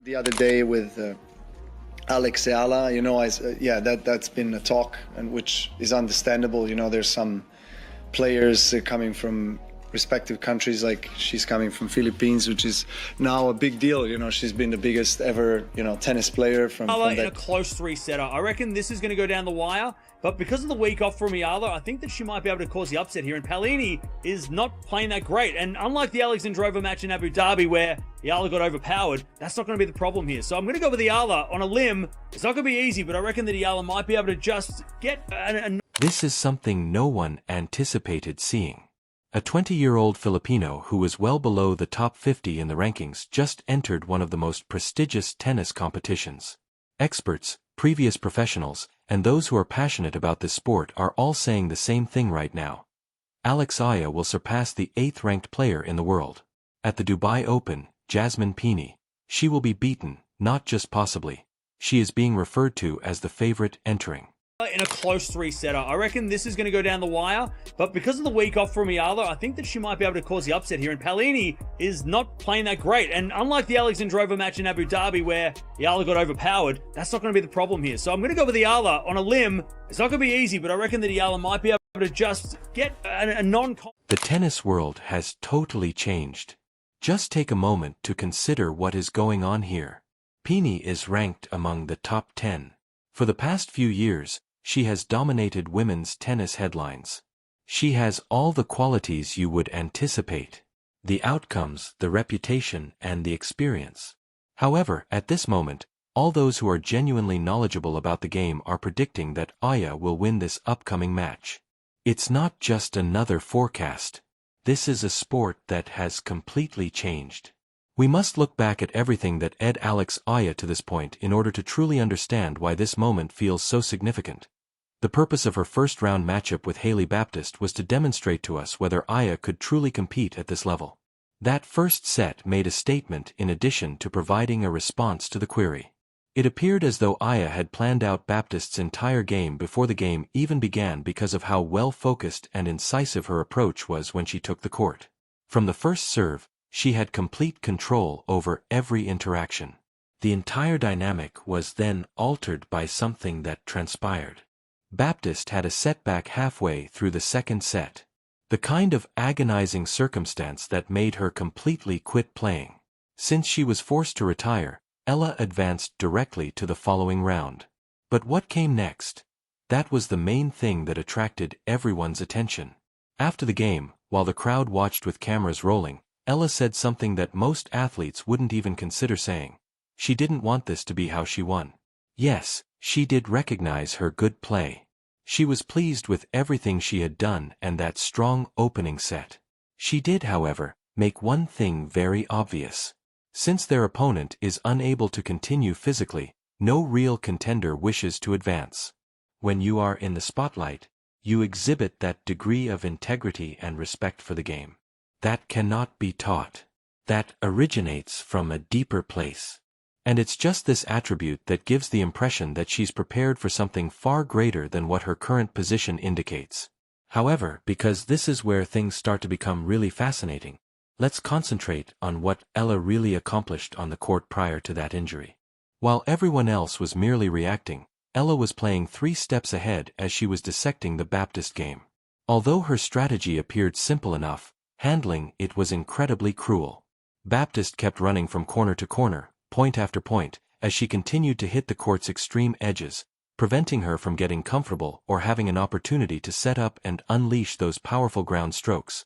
The other day with Alex Eala, yeah, that's been a talk, and which is understandable. There's some players coming from respective countries, like she's coming from Philippines, which is now a big deal. She's been the biggest ever, tennis player from Eala in that. a close three-setter. I reckon this is going to go down the wire, but because of the week off from Eala, I think that she might be able to cause the upset here, and Palini is not playing that great, and unlike the Alexandrova match in Abu Dhabi where Eala got overpowered, that's not going to be the problem here. So I'm going to go with Eala on a limb. It's not going to be easy, but I reckon that Eala might be able to just get This is something no one anticipated seeing. A 20-year-old Filipino who was well below the top 50 in the rankings just entered one of the most prestigious tennis competitions. Experts, previous professionals, and those who are passionate about this sport are all saying the same thing right now. Alex Eala will surpass the 8th-ranked player in the world. At the Dubai Open, Jasmine Pini, she will be beaten, not just possibly. She is being referred to as the favorite entering. in a close three-setter. I reckon this is going to go down the wire, but because of the week off from Eala, I think that she might be able to cause the upset here, and Palini is not playing that great, and unlike the Alexandrova match in Abu Dhabi where Eala got overpowered, that's not going to be the problem here. So I'm going to go with Eala on a limb. It's not going to be easy, but I reckon that Eala might be able to just get a non- The tennis world has totally changed. Just take a moment to consider what is going on here. Pini is ranked among the top 10. For the past few years, she has dominated women's tennis headlines. She has all the qualities you would anticipate. The outcomes, the reputation, and the experience. However, at this moment, all those who are genuinely knowledgeable about the game are predicting that Eala will win this upcoming match. It's not just another forecast. This is a sport that has completely changed. We must look back at everything that led Alex Eala to this point in order to truly understand why this moment feels so significant. The purpose of her first-round matchup with Hailey Baptiste was to demonstrate to us whether Eala could truly compete at this level. That first set made a statement in addition to providing a response to the query. It appeared as though Eala had planned out Baptiste's entire game before the game even began because of how well-focused and incisive her approach was when she took the court. From the first serve, she had complete control over every interaction. The entire dynamic was then altered by something that transpired. Baptiste had a setback halfway through the second set. The kind of agonizing circumstance that made her completely quit playing. Since she was forced to retire, Eala advanced directly to the following round. But what came next? That was the main thing that attracted everyone's attention. After the game, while the crowd watched with cameras rolling, Eala said something that most athletes wouldn't even consider saying. She didn't want this to be how she won. Yes, she did recognize her good play. She was pleased with everything she had done and that strong opening set. She did, however, make one thing very obvious. Since their opponent is unable to continue physically, no real contender wishes to advance. When you are in the spotlight, you exhibit that degree of integrity and respect for the game. That cannot be taught. That originates from a deeper place. And it's just this attribute that gives the impression that she's prepared for something far greater than what her current position indicates. However, because this is where things start to become really fascinating, let's concentrate on what Eala really accomplished on the court prior to that injury. While everyone else was merely reacting, Eala was playing 3 steps ahead as she was dissecting the Baptiste game. Although her strategy appeared simple enough, handling it was incredibly cruel. Baptiste kept running from corner to corner, point after point, as she continued to hit the court's extreme edges, preventing her from getting comfortable or having an opportunity to set up and unleash those powerful ground strokes.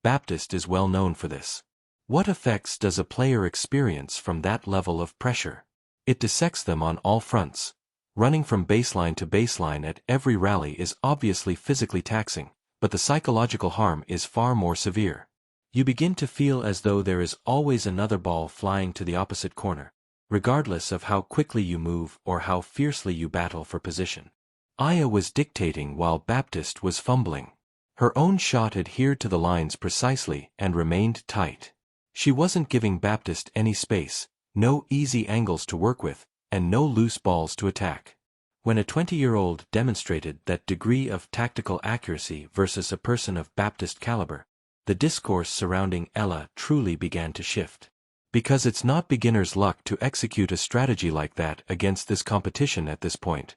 Baptiste is well known for this. What effects does a player experience from that level of pressure? It dissects them on all fronts. Running from baseline to baseline at every rally is obviously physically taxing, but the psychological harm is far more severe. You begin to feel as though there is always another ball flying to the opposite corner, regardless of how quickly you move or how fiercely you battle for position. Eala was dictating while Baptiste was fumbling. Her own shot adhered to the lines precisely and remained tight. She wasn't giving Baptiste any space, no easy angles to work with, and no loose balls to attack. When a 20-year-old demonstrated that degree of tactical accuracy versus a person of Baptiste caliber, the discourse surrounding Eala truly began to shift. Because it's not beginner's luck to execute a strategy like that against this competition at this point.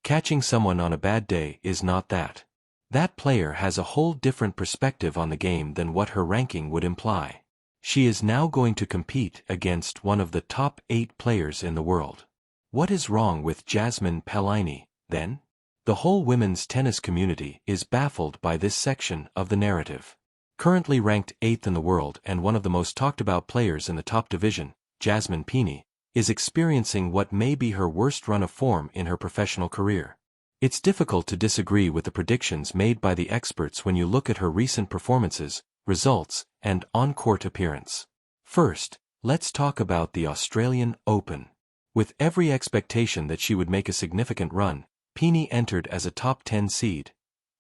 Catching someone on a bad day is not that. That player has a whole different perspective on the game than what her ranking would imply. She is now going to compete against one of the top 8 players in the world. What is wrong with Jasmine Paolini, then? The whole women's tennis community is baffled by this section of the narrative. Currently ranked 8th in the world and one of the most talked about players in the top division, Jasmine Paolini, is experiencing what may be her worst run of form in her professional career. It's difficult to disagree with the predictions made by the experts when you look at her recent performances, results, and on-court appearance. First, let's talk about the Australian Open. With every expectation that she would make a significant run, Paolini entered as a top 10 seed.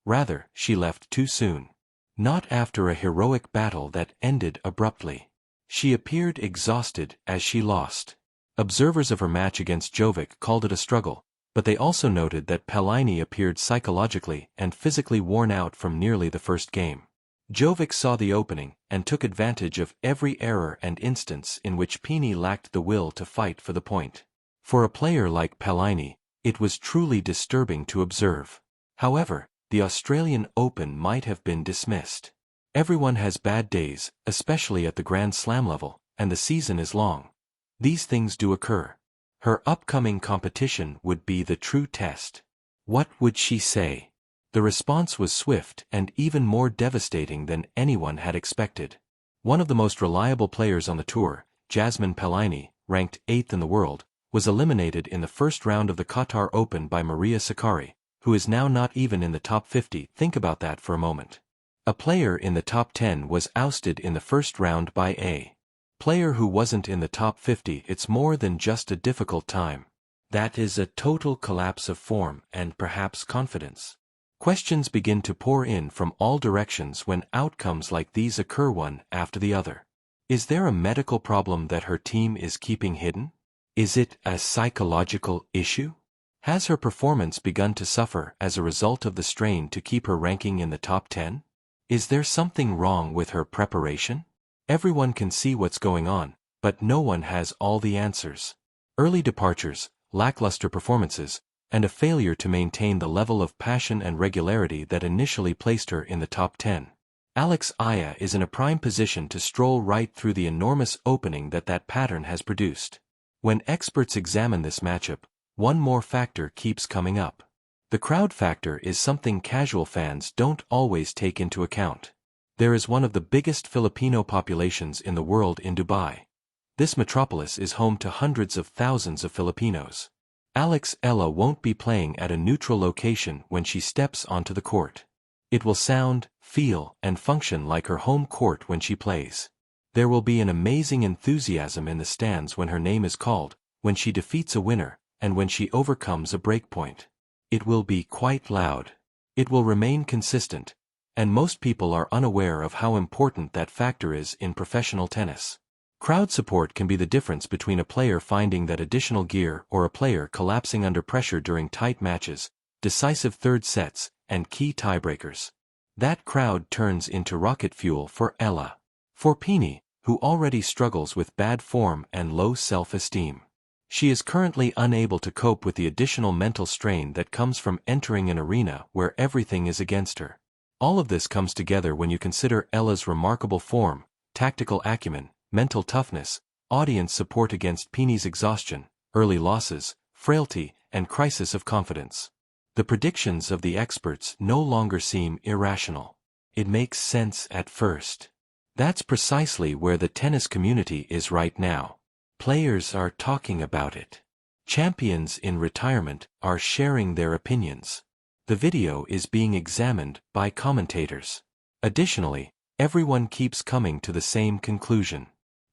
Rather, she left too soon. Not after a heroic battle that ended abruptly. She appeared exhausted as she lost. Observers of her match against Djokovic called it a struggle, but they also noted that Paolini appeared psychologically and physically worn out from nearly the first game. Djokovic saw the opening and took advantage of every error and instance in which Paolini lacked the will to fight for the point. For a player like Paolini, it was truly disturbing to observe. However, the Australian Open might have been dismissed. Everyone has bad days, especially at the Grand Slam level, and the season is long. These things do occur. Her upcoming competition would be the true test. What would she say? The response was swift and even more devastating than anyone had expected. One of the most reliable players on the tour, Jasmine Paolini, ranked 8th in the world, was eliminated in the first round of the Qatar Open by Maria Sakkari, who is now not even in the top 50. Think about that for a moment. A player in the top 10 was ousted in the first round by a player who wasn't in the top 50. It's more than just a difficult time. That is a total collapse of form and perhaps confidence. Questions begin to pour in from all directions when outcomes like these occur one after the other. Is there a medical problem that her team is keeping hidden? Is it a psychological issue? Has her performance begun to suffer as a result of the strain to keep her ranking in the top 10? Is there something wrong with her preparation? Everyone can see what's going on, but no one has all the answers. Early departures, lackluster performances, and a failure to maintain the level of passion and regularity that initially placed her in the top 10. Alex Eala is in a prime position to stroll right through the enormous opening that pattern has produced. When experts examine this matchup, one more factor keeps coming up. The crowd factor is something casual fans don't always take into account. There is one of the biggest Filipino populations in the world in Dubai. This metropolis is home to hundreds of thousands of Filipinos. Alex Eala won't be playing at a neutral location when she steps onto the court. It will sound, feel, and function like her home court when she plays. There will be an amazing enthusiasm in the stands when her name is called, when she defeats a winner, and when she overcomes a breakpoint. It will be quite loud. It will remain consistent, and most people are unaware of how important that factor is in professional tennis. Crowd support can be the difference between a player finding that additional gear or a player collapsing under pressure during tight matches, decisive third sets, and key tiebreakers. That crowd turns into rocket fuel for Eala. For Paolini, who already struggles with bad form and low self-esteem. She is currently unable to cope with the additional mental strain that comes from entering an arena where everything is against her. All of this comes together when you consider Eala's remarkable form, tactical acumen, mental toughness, audience support against Paolini's exhaustion, early losses, frailty, and crisis of confidence. The predictions of the experts no longer seem irrational. It makes sense at first. That's precisely where the tennis community is right now. Players are talking about it. Champions in retirement are sharing their opinions. The video is being examined by commentators. Additionally, everyone keeps coming to the same conclusion.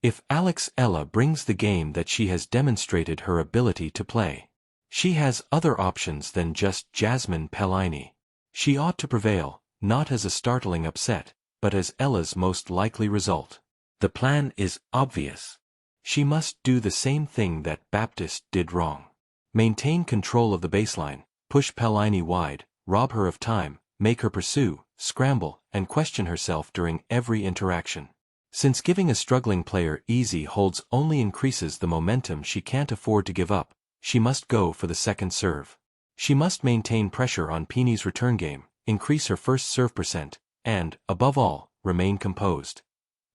If Alex Eala brings the game that she has demonstrated her ability to play, she has other options than just Jasmine Paolini. She ought to prevail, not as a startling upset, but as Eala's most likely result. The plan is obvious. She must do the same thing that Baptiste did wrong. Maintain control of the baseline, push Paolini wide, rob her of time, make her pursue, scramble, and question herself during every interaction. Since giving a struggling player easy holds only increases the momentum she can't afford to give up, she must go for the second serve. She must maintain pressure on Pini's return game, increase her first serve percent, and, above all, remain composed.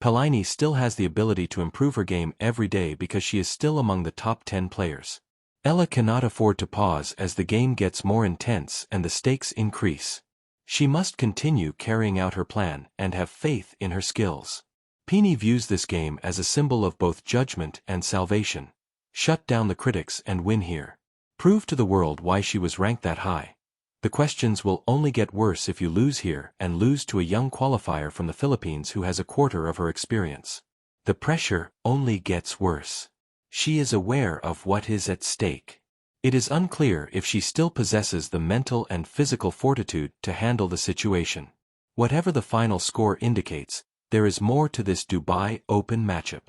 Pelaini still has the ability to improve her game every day because she is still among the top 10 players. Eala cannot afford to pause as the game gets more intense and the stakes increase. She must continue carrying out her plan and have faith in her skills. Pini views this game as a symbol of both judgment and salvation. Shut down the critics and win here. Prove to the world why she was ranked that high. The questions will only get worse if you lose here and lose to a young qualifier from the Philippines who has a quarter of her experience. The pressure only gets worse. She is aware of what is at stake. It is unclear if she still possesses the mental and physical fortitude to handle the situation. Whatever the final score indicates, there is more to this Dubai Open matchup.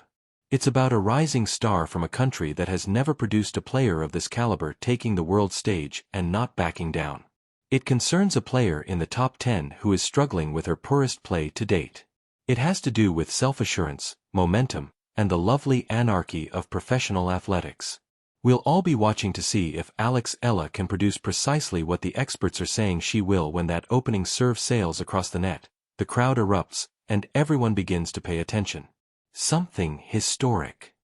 It's about a rising star from a country that has never produced a player of this caliber taking the world stage and not backing down. It concerns a player in the top 10 who is struggling with her poorest play to date. It has to do with self-assurance, momentum, and the lovely anarchy of professional athletics. We'll all be watching to see if Alex Eala can produce precisely what the experts are saying she will when that opening serve sails across the net, the crowd erupts, and everyone begins to pay attention. Something historic.